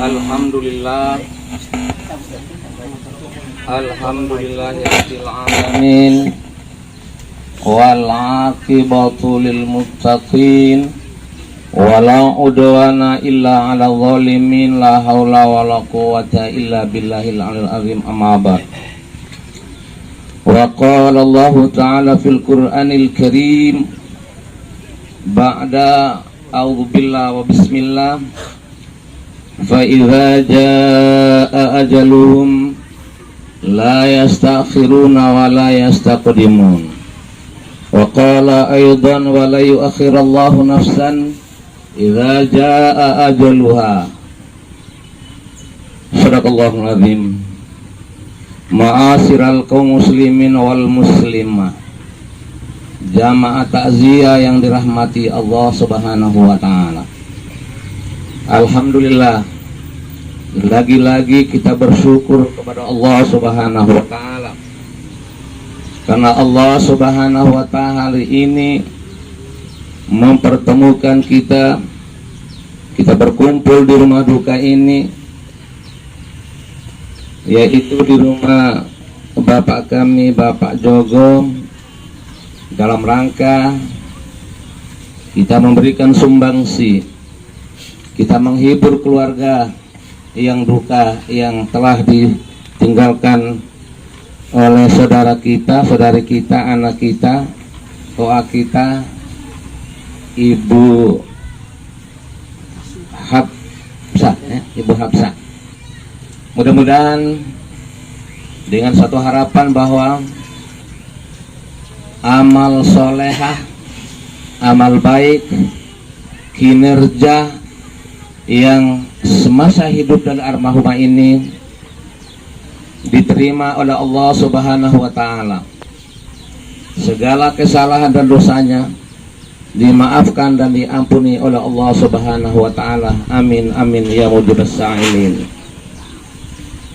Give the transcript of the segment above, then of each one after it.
Alhamdulillah, alhamdulillahirabbil alamin, wal aqibatu lil muttaqin, wala udwana illa 'alal zalimin, la haula wala quwwata illa billahil aliyil azim. Amma ba'd. Wa qala Allah ta'ala fil Qur'anil Karim ba'da a'udzu billahi wa bismillah, fa idza jaa ajaluhum la yastakhiruna wa la yastaqdimun. Wa qala aidan wa la yu'akhirallahu nafsan idza jaa ajaluha. Shadaqallahul azim. Ma'asyiral kaum muslimin wal muslimah, jamaah takziah yang dirahmati Allah Subhanahu wa taala. Alhamdulillah, lagi-lagi kita bersyukur kepada Allah Subhanahu wa taala, karena Allah Subhanahu wa taala hari ini mempertemukan kita berkumpul di rumah duka ini, yaitu di rumah Bapak kami, Bapak Jogo, dalam rangka kita memberikan sumbangsi, kita menghibur keluarga yang duka, yang telah ditinggalkan oleh saudara kita, saudari kita, anak kita, doa kita, Ibu Habsah, Ibu Habsah. Mudah-mudahan dengan satu harapan bahwa amal solehah, amal baik, kinerja yang semasa hidup dan almarhumah ini diterima oleh Allah Subhanahu wa taala. Segala kesalahan dan dosanya dimaafkan dan diampuni oleh Allah Subhanahu wa taala. Amin amin ya mujibas sa'ilin.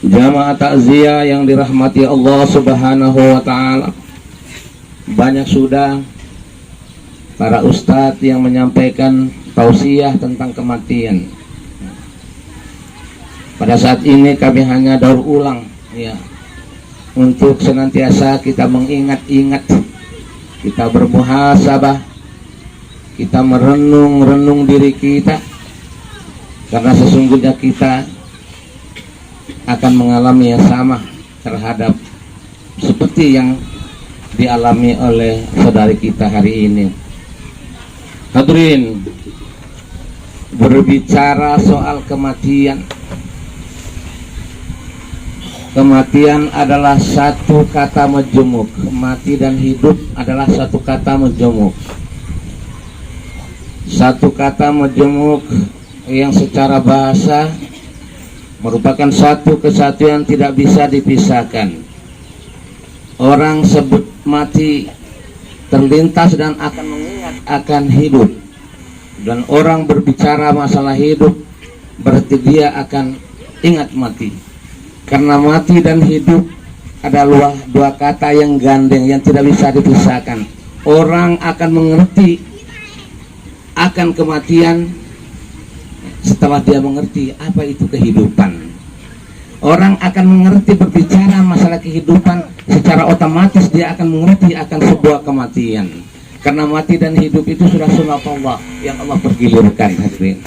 Jamaah takziah yang dirahmati Allah Subhanahu wa taala, banyak sudah para ustadz yang menyampaikan tausiah tentang kematian. Pada saat ini kami hanya daur ulang ya, untuk senantiasa kita mengingat-ingat, kita bermuhasabah, kita merenung diri kita, karena sesungguhnya kita akan mengalami yang sama terhadap seperti yang dialami oleh saudari kita hari ini. Hadirin, berbicara soal kematian, kematian adalah satu kata majemuk. Mati dan hidup adalah satu kata majemuk. Satu kata majemuk yang secara bahasa merupakan satu kesatuan tidak bisa dipisahkan. Orang sebut mati terlintas dan akan mengingat akan hidup, dan orang berbicara masalah hidup berarti dia akan ingat mati. Karena mati dan hidup adalah dua kata yang gandeng yang tidak bisa dipisahkan. Orang akan mengerti akan kematian setelah dia mengerti apa itu kehidupan. Orang akan mengerti berbicara masalah kehidupan, secara otomatis dia akan mengerti akan sebuah kematian. Karena mati dan hidup itu sudah sunatullah yang Allah pergilirkan. Hadirin,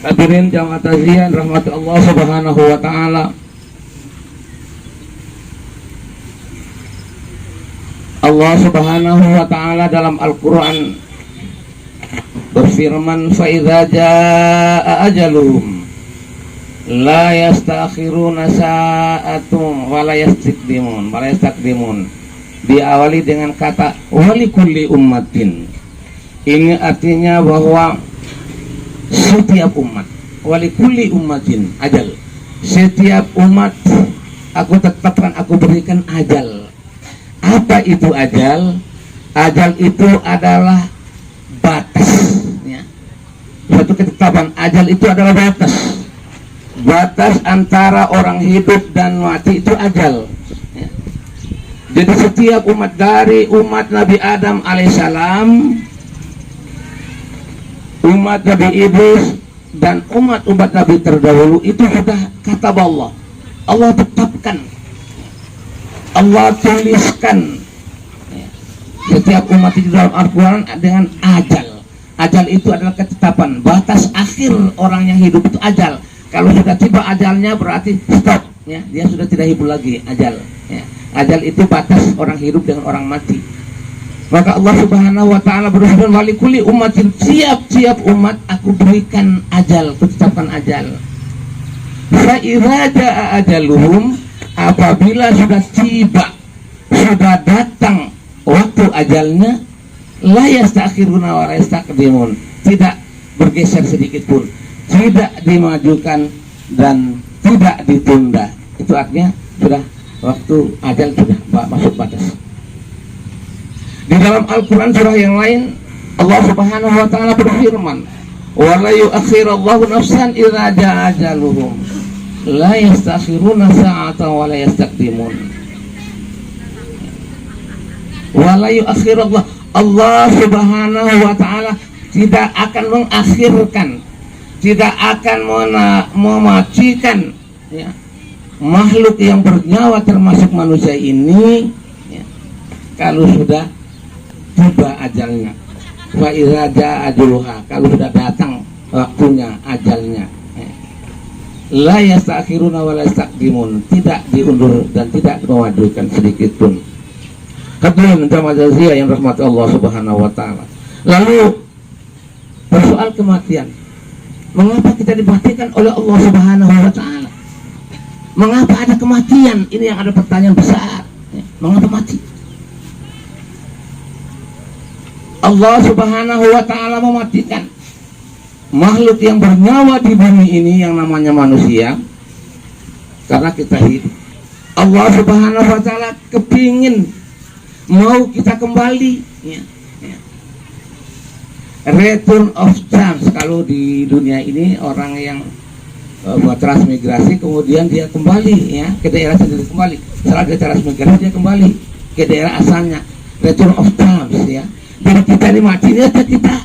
hadirin jamaah takziah rahmat Allah Subhanahu wa taala. Allah Subhanahu wa taala dalam Al-Qur'an berfirman, fa idza jaa ajaluhum la yastakhiruna sa'atum wa la yastaqdimun. Diawali dengan kata walikulli ummatin. Ini artinya bahwa setiap umat, walikulli ummatin ajal, setiap umat aku tetapkan, aku berikan ajal. Apa itu ajal? Ajal itu adalah batas ya. Suatu ketetapan, ajal itu adalah batas antara orang hidup dan mati, itu ajal ya. Jadi setiap umat dari umat Nabi Adam alaihissalam, umat Nabi Idris, dan umat-umat Nabi terdahulu itu sudah kata Allah. Allah tetapkan, Allah tuliskan setiap umat itu dalam Al-Quran dengan ajal. Ajal itu adalah ketetapan, batas akhir orang yang hidup itu ajal. Kalau sudah tiba ajalnya berarti stop, ya, dia sudah tidak hidup lagi, ajal. Ya. Ajal itu batas orang hidup dengan orang mati. Maka Allah Subhanahu wa taala berfirman, walikuli umatin, tiap-tiap umat aku berikan ajal, kutetapkan ajal. Fa idza jaa ajaluhum, apabila sudah tiba, sudah datang waktu ajalnya, la yastakhiruna wa la yastaqdimun, tidak bergeser sedikit pun, tidak dimajukan dan tidak ditunda. Itu artinya sudah waktu ajal sudah masuk batas. Di dalam Al-Quran surah yang lain Allah Subhanahu wa ta'ala berfirman, wa la yu'akhirallahu nafsan idza jaa ajaluhum la yastakhiruna sa'atan wa la yastaqdimun. Wa la yu'akhirallah, Allah Subhanahu wa ta'ala tidak akan mengakhirkan, tidak akan mematikan, ya, makhluk yang bernyawa termasuk manusia ini, ya, kalau sudah tiba ajalnya. Wa idza jaa ajaluha, kalau sudah datang waktunya ajalnya, la yastakhiruna wa la yastaqdimun, tidak diundur dan tidak memajukan sedikit pun. Kemudian jamaah jaziyah yang rahmat Allah Subhanahu wa taala. Lalu persoal kematian, mengapa kita dimatikan oleh Allah Subhanahu wa taala? Mengapa ada kematian? Ini yang ada pertanyaan besar. Mengapa mati? Allah Subhanahu wa ta'ala mematikan makhluk yang bernyawa di bumi ini yang namanya manusia karena kita hidup. Allah Subhanahu wa ta'ala kepingin mau kita kembali, ya, ya. Return of chance. Kalau di dunia ini orang yang buat transmigrasi kemudian dia kembali, ya, ke daerah sendiri, kembali setelah dia transmigrasi dia kembali ke daerah asalnya. Return of chance, ya. Jadi kita dimatikan, kita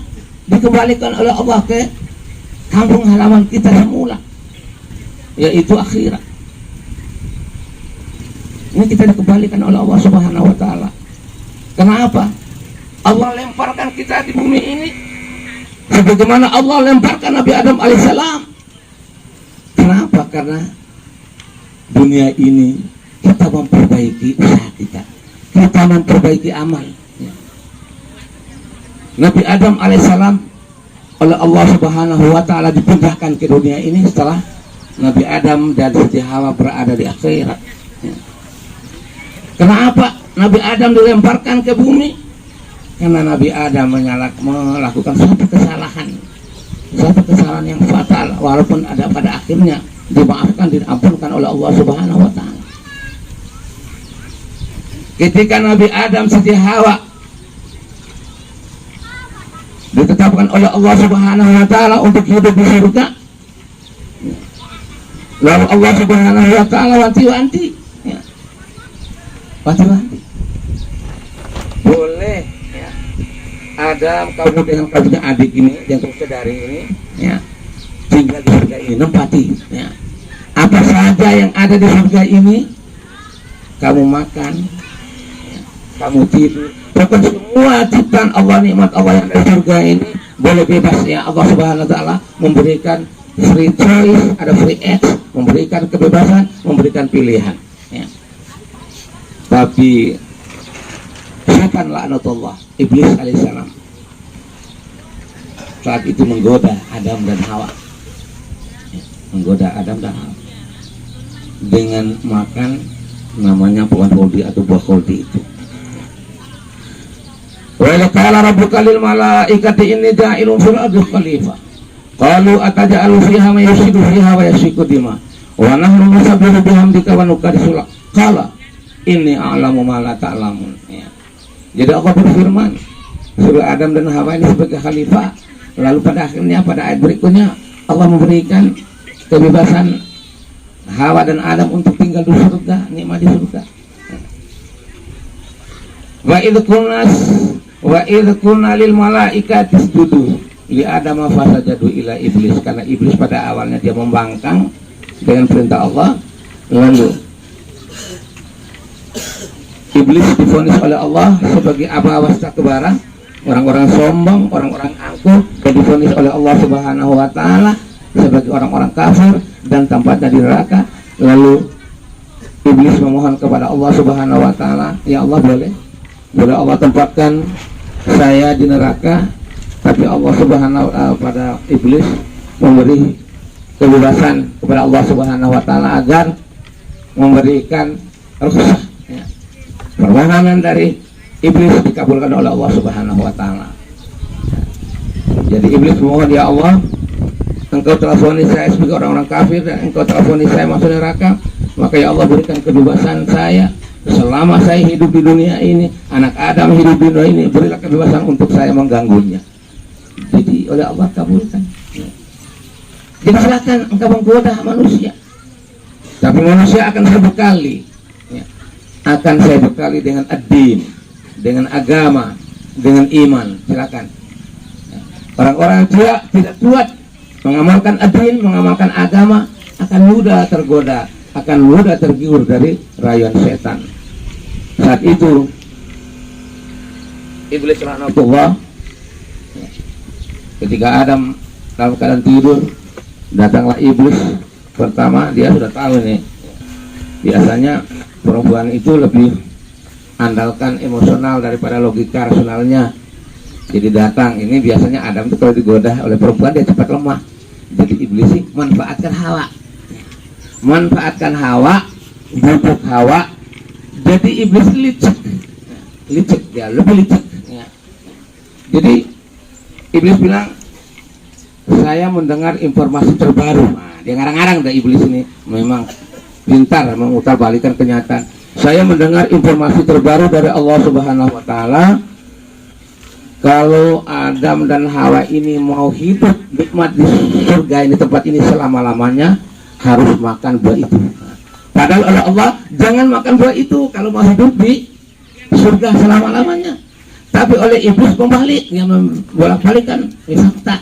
dikembalikan oleh Allah ke kampung halaman kita semula, yaitu akhirat. Ini kita dikembalikan oleh Allah Subhanahu wa ta'ala. Kenapa? Allah lemparkan kita di bumi ini sebagaimana Allah lemparkan Nabi Adam alaihissalam. Kenapa? Karena dunia ini kita memperbaiki usaha kita memperbaiki amal. Nabi Adam alaihissalam oleh Allah Subhanahu wa ta'ala dipindahkan ke dunia ini setelah Nabi Adam dan Siti Hawa berada di akhirat. Kenapa Nabi Adam dilemparkan ke bumi? Karena Nabi Adam melakukan suatu kesalahan yang fatal, walaupun ada pada akhirnya dimaafkan, diampunkan oleh Allah Subhanahu wa ta'ala. Ketika Nabi Adam Siti Hawa ditetapkan oleh Allah Subhanahu wa ta'ala untuk hidup di surga, lalu Allah Subhanahu wa ta'ala wanti-wanti, ya, wanti-wanti, boleh, ya, Adam kamu dengan kamu adik ini yang saudari ini, ya, tinggal di surga ini, nempati, ya, apa saja yang ada di surga ini kamu makan, ya, kamu tidur, bahkan semua ciptaan Allah, nikmat Allah yang dari surga ini boleh bebas, ya. Allah Subhanahu wa ta'ala memberikan free choice, ada free X, memberikan kebebasan, memberikan pilihan, ya. Tapi setan laknatullah, iblis alaihissalam, saat itu menggoda Adam dan Hawa, ya, menggoda Adam dan Hawa dengan makan namanya pohon khuldi atau buah khuldi itu. Wa qala rabbuka lil malaikati inni ja'ilun fil ardi khalifah qalu ataj'alu fiha man yufsidu fiha wa yasfiku dima wa nahnu nusabbihu bihamdika wa nuqaddisu lak qala inni a'lamu ma la ta'lamun, ya. Jadi Allah berfirman suruh Adam dan Hawa ini sebagai khalifah, lalu pada akhirnya pada ayat berikutnya Allah memberikan kebebasan Hawa dan Adam untuk tinggal di surga, nikmat di surga. Wa idh kunna lil malaikati isjudu li Adam fasajadu ila iblis, karena iblis pada awalnya dia membangkang dengan perintah Allah, lalu iblis divonis oleh Allah sebagai aba wastakbara, orang-orang sombong, orang-orang angkuh, dan divonis oleh Allah Subhanahu wa taala sebagai orang-orang kafir dan tempatnya di neraka. Lalu iblis memohon kepada Allah Subhanahu wa taala, ya Allah, boleh Allah tempatkan saya di neraka. Tapi Allah Subhanahu wa taala pada iblis memberi kebebasan kepada Allah Subhanahu wa taala agar memberikan rukhsah, ya. Permohonan dari iblis dikabulkan oleh Allah Subhanahu wa taala. Jadi iblis memohon, ya Allah, engkau telah vonis saya sebagai orang-orang kafir dan engkau telah vonis saya masuk neraka, maka ya Allah berikan kebebasan saya selama saya hidup di dunia ini, anak Adam hidup di dunia ini, berilah kebebasan untuk saya mengganggunya. Jadi oleh Allah kabulkan, ya. Jadi silakan engkau menggoda manusia, tapi manusia akan saya bekali, ya. Akan saya bekali dengan ad-din, dengan agama, dengan iman. Silakan, ya. Orang-orang yang tidak kuat mengamalkan ad-din, mengamalkan agama, akan mudah tergoda, akan mudah tergiur dari rayuan setan. Saat itu iblis laknatullah, ketika Adam dalam keadaan tidur, datanglah iblis. Pertama dia sudah tahu nih, biasanya perempuan itu lebih andalkan emosional daripada logika rasionalnya. Jadi datang ini biasanya Adam itu kalau digoda oleh perempuan dia cepat lemah. Jadi iblis sih manfaatkan Hawa, bujuk Hawa. Jadi iblis licik, dia lebih licik, ya. Jadi iblis bilang, saya mendengar informasi terbaru. Nah, dia ngarang-ngarang dah iblis ini, memang pintar memutarbalikkan kenyataan. Saya mendengar informasi terbaru dari Allah Subhanahu wa taala, kalau Adam dan Hawa ini mau hidup nikmat di surga ini, tempat ini selama-lamanya, harus makan buah itu. Padahal oleh Allah, jangan makan buah itu kalau mau hidup di surga selama-lamanya. Tapi oleh iblis membalik, yang membolak-balikan fakta.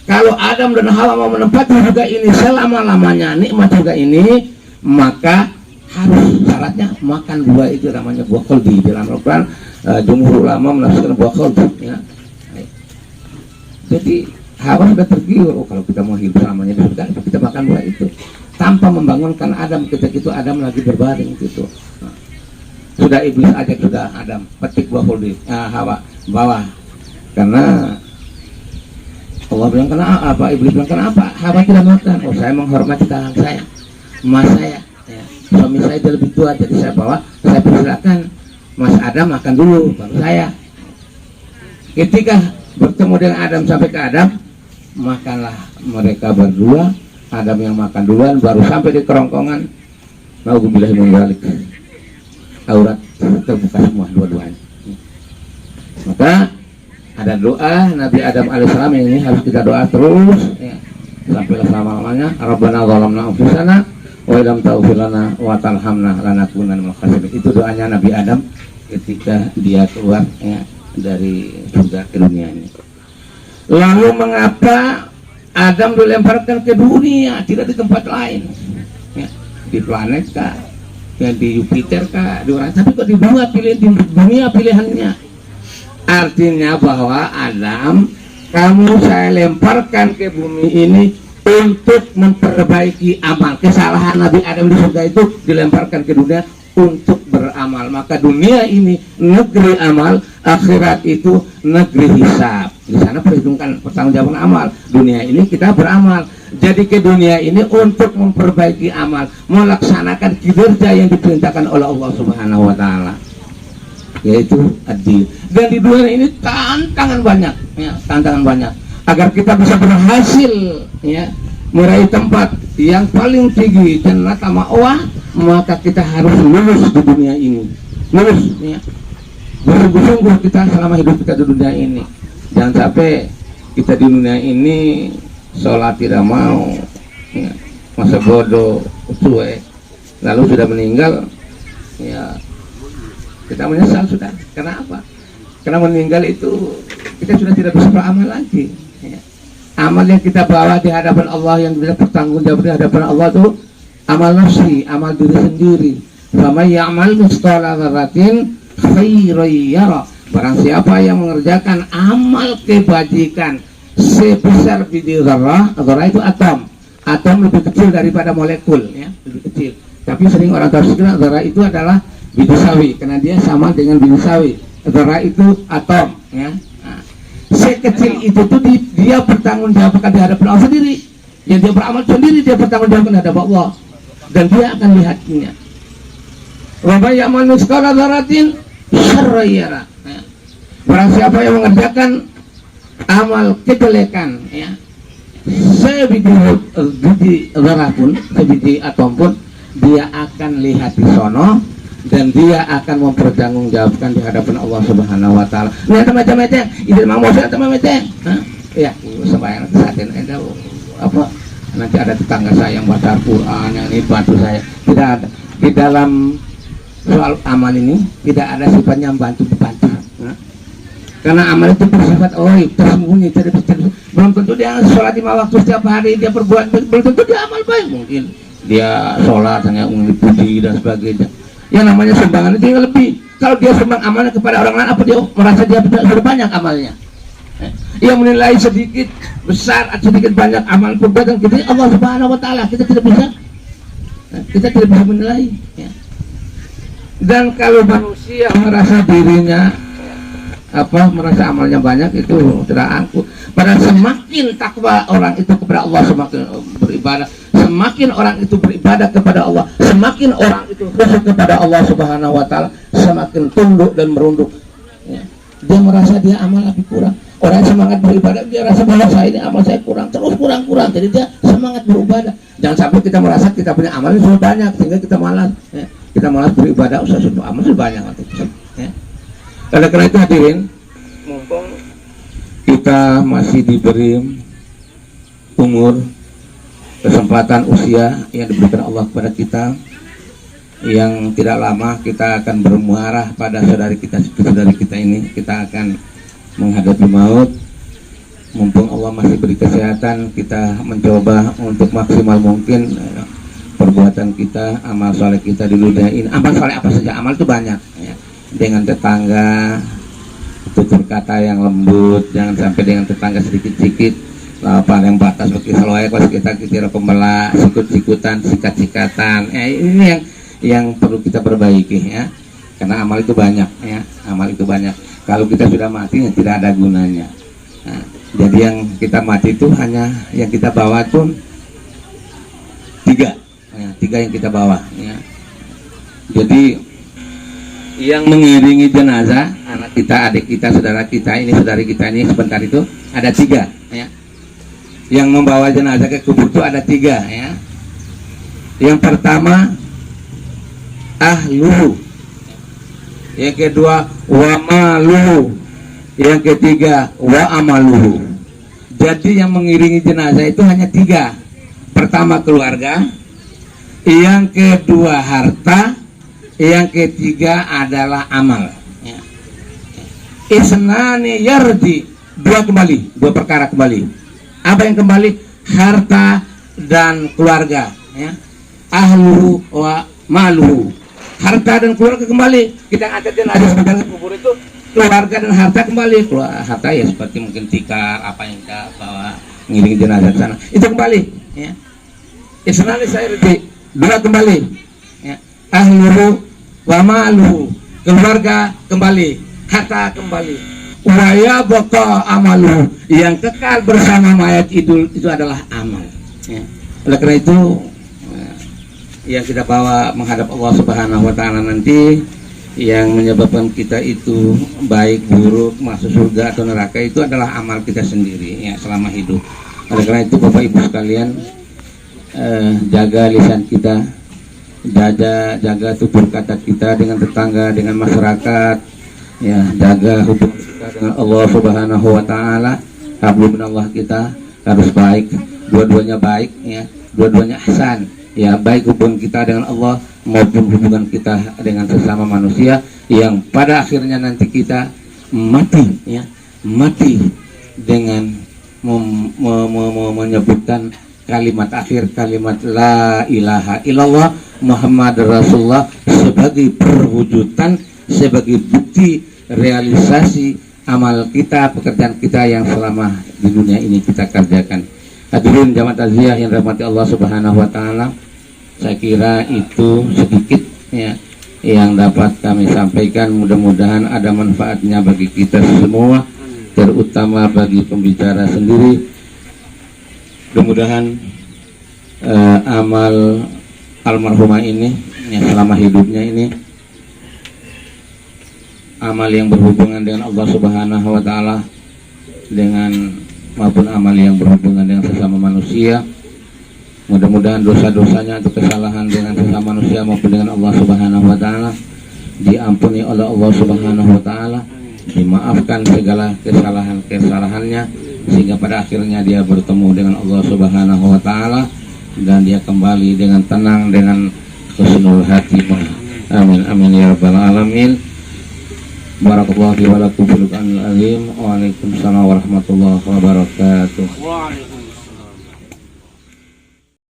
Kalau Adam dan Hawa mau menempati surga ini selama-lamanya, nikmat surga ini, maka harus syaratnya makan buah itu, namanya buah kholdi. Dalam Al-Quran, jumhur ulama menafsirkan buah kholdi, ya. Jadi Hawa sudah tergiur, kalau kita mau hidup selamanya di surga, kita makan buah itu, tanpa membangunkan Adam. Ketika itu Adam lagi berbaring gitu. Nah, sudah iblis ajak sudah Adam petik buah kholdi, Hawa bawah, karena Allah bilang kenapa, iblis bilang kenapa Hawa tidak makan. Oh, saya menghormati tangan saya, emas saya, ya. Suami saya dia lebih tua, jadi saya bawa, saya persilakan Mas Adam makan dulu baru saya. Ketika bertemu dengan Adam sampai ke Adam, makanlah mereka berdua. Adam yang makan duluan, baru sampai di kerongkongan, nauzubillahi min dzalik, aurat terbuka semua dua-duanya. Maka ada doa Nabi Adam alaihissalam yang ini harus kita doa terus, ya, sampailah selama-lamanya. Rabbana zalamna anfusana wa illam taghfir lana wa tarhamna lanakunanna minal khasirin. Itu doanya Nabi Adam ketika dia keluar, ya, dari surga ke dunia ini. Lalu mengapa Adam dilemparkan ke dunia, tidak di tempat lain, ya, di planet kah, ya, di Jupiter kah, di orang, tapi kok di dunia pilihannya. Artinya bahwa Adam, kamu saya lemparkan ke bumi ini untuk memperbaiki amal. Kesalahan Nabi Adam di surga itu dilemparkan ke dunia untuk beramal. Maka dunia ini negeri amal, akhirat itu negeri hisab. Di sana perhitungkan pertanggungjawaban amal. Dunia ini kita beramal. Jadi ke dunia ini untuk memperbaiki amal, melaksanakan kinerja yang diperintahkan oleh Allah Subhanahu wa taala, yaitu ad-din. Dan di dunia ini tantangan banyak, ya, tantangan banyak. Agar kita bisa berhasil, ya, meraih tempat yang paling tinggi jannata ma'wah, maka kita harus lulus di dunia ini, lulus, ya. Bersungguh-sungguh kita selama hidup kita di dunia ini. Jangan sampai kita di dunia ini sholat tidak mau, ya, masa bodoh, cuek, lalu sudah meninggal, ya, kita menyesal sudah. Kenapa? Karena meninggal itu kita sudah tidak bisa beramal lagi. Ya. Amal yang kita bawa di hadapan Allah, yang kita bertanggung jawab di hadapan Allah itu amal nafsi, amal diri sendiri. Faman ya'mal mithqala dzarratin khairan yara. Barang siapa yang mengerjakan amal kebajikan sebesar biji zarrah, zarrah itu atom. Atom lebih kecil daripada molekul, ya, lebih kecil. Tapi sering orang tafsirkan zarrah itu adalah biji sawi, karena dia sama dengan biji sawi. Zarrah itu atom, ya. Nah, sekecil itu tuh dia bertanggung jawabkan di hadapan Allah sendiri. Yang dia beramal sendiri, dia bertanggung jawabkan di hadapan Allah, dan dia akan lihatnya. Wa may ya'mal mithqala dzarratin syarran yara. Barang siapa yang mengerjakan amal kejelekan, ya, sebiji zarah pun, sebiji atom pun, dia akan lihat di sono, dan dia akan mempertanggungjawabkan di hadapan Allah Subhanahu wa taala. Ini ada macam-macam, itu memang mau saya macam-macam. Ya, sembahyang saatin ada apa? Nanti ada tetangga saya yang baca Al-Qur'an, yang ini bantu saya. Tidak ada. Di dalam soal amal ini tidak ada sifatnya bantu. Karena amal itu bersifat tersembunyi, belum tentu dia sholat 5 waktu setiap hari, dia berbuat, belum tentu dia amal baik. Mungkin dia sholat hanya ungli puji dan sebagainya. Yang namanya sumbangan itu yang lebih. Kalau dia sumbang amalnya kepada orang lain, apa dia merasa dia sudah banyak amalnya? Yang menilai sedikit besar atau sedikit banyak amal perbuatan kita, Allah Subhanahu wa taala. Kita tidak bisa menilai, ya. Dan kalau manusia merasa dirinya merasa amalnya banyak, itu tidak angkuh. Pada semakin takwa orang itu kepada Allah, semakin beribadah, semakin orang itu beribadah kepada Allah, semakin orang itu khusyuk kepada Allah Subhanahu wa taala, semakin tunduk dan merunduk, ya. Dia merasa dia amal lebih kurang. Orang semangat beribadah, dia rasa bahwa ini amal saya kurang, terus kurang, jadi dia semangat beribadah. Jangan sampai kita merasa kita punya amal sudah banyak sehingga kita malas, ya. Kita malas beribadah, sudah amal sudah banyak, ya. Karena itu hadirin, mumpung kita masih diberi umur, kesempatan, usia yang diberikan Allah kepada kita, yang tidak lama kita akan bermuarah pada saudari kita ini. Kita akan menghadapi maut. Mumpung Allah masih beri kesehatan, kita mencoba untuk maksimal mungkin perbuatan kita, amal soleh kita di dunia ini. Amal soleh apa saja, amal itu banyak, ya. Dengan tetangga, tutur kata yang lembut, jangan sampai dengan tetangga sedikit-sedikit yang batas bagi selalu pas kita kira pembela, sikut-sikutan, sikat-sikatan. Ini yang perlu kita perbaiki, ya. Karena amal itu banyak, ya. Amal itu banyak. Kalau kita sudah mati, tidak ada gunanya. Nah, jadi yang kita mati itu hanya yang kita bawa pun tiga, ya, tiga yang kita bawa, ya. Jadi yang mengiringi jenazah, anak kita, adik kita, saudara kita, ini saudari kita ini sebentar itu ada tiga, ya. Yang membawa jenazah ke kubur itu ada tiga, ya. Yang pertama ahluhu, yang kedua wa maluhu, yang ketiga wa amaluhu. Jadi yang mengiringi jenazah itu hanya tiga. Pertama keluarga, yang kedua harta, yang ketiga adalah amal, ya. Isnani yarji, dua perkara kembali. Apa yang kembali? Harta dan keluarga, ya. Ahluhu wa maluhu. Harta dan keluarga kembali. Kita angkat jenazah sebentar ke kubur itu, keluarga dan harta kembali. Harta ya seperti mungkin tikar, apa yang kita bawa ngiring jenazah ke sana, itu kembali, ya. Isnani yarji, dua kembali, ya. Ahluhu wa maluhu, keluarga kembali, harta kembali, wa yabqa amaluhu, yang kekal bersama mayat itu adalah amal, ya. Oleh karena itu, yang kita bawa menghadap Allah Subhanahu wa taala nanti, yang menyebabkan kita itu baik buruk, masuk surga atau neraka, itu adalah amal kita sendiri, ya, selama hidup. Oleh karena itu Bapak Ibu sekalian, jaga lisan kita, jaga tutur kata kita dengan tetangga, dengan masyarakat, ya. Jaga hubungan kita dengan Allah Subhanahu wa taala. Hablum minallah kita harus baik, dua-duanya baik, ya. Dua-duanya ihsan, ya, baik hubungan kita dengan Allah maupun hubungan kita dengan sesama manusia, yang pada akhirnya nanti kita mati, ya, mati dengan menyebutkan kalimat akhir, kalimat la ilaha illallah Muhammad Rasulullah sebagai perwujudan, sebagai bukti realisasi amal kita, pekerjaan kita yang selama di dunia ini kita kerjakan. Hadirin jamaah takziah yang dirahmati Allah Subhanahu wa taala, saya kira itu sedikit ya yang dapat kami sampaikan. Mudah-mudahan ada manfaatnya bagi kita semua, terutama bagi pembicara sendiri. Mudah-mudahan amal almarhumah ini yang selama hidupnya ini, amal yang berhubungan dengan Allah Subhanahu wa taala maupun amal yang berhubungan dengan sesama manusia, mudah-mudahan dosa-dosanya atau kesalahan dengan sesama manusia maupun dengan Allah Subhanahu wa taala diampuni oleh Allah Subhanahu wa taala, dimaafkan segala kesalahannya, sehingga pada akhirnya dia bertemu dengan Allah Subhanahu wa taala dan dia kembali dengan tenang, dengan husnul khatimah. Amin amin ya rabbal alamin. Barakallahu wa lakum fil Qur'anil azim. Waalaikumsalam warahmatullahi wabarakatuh.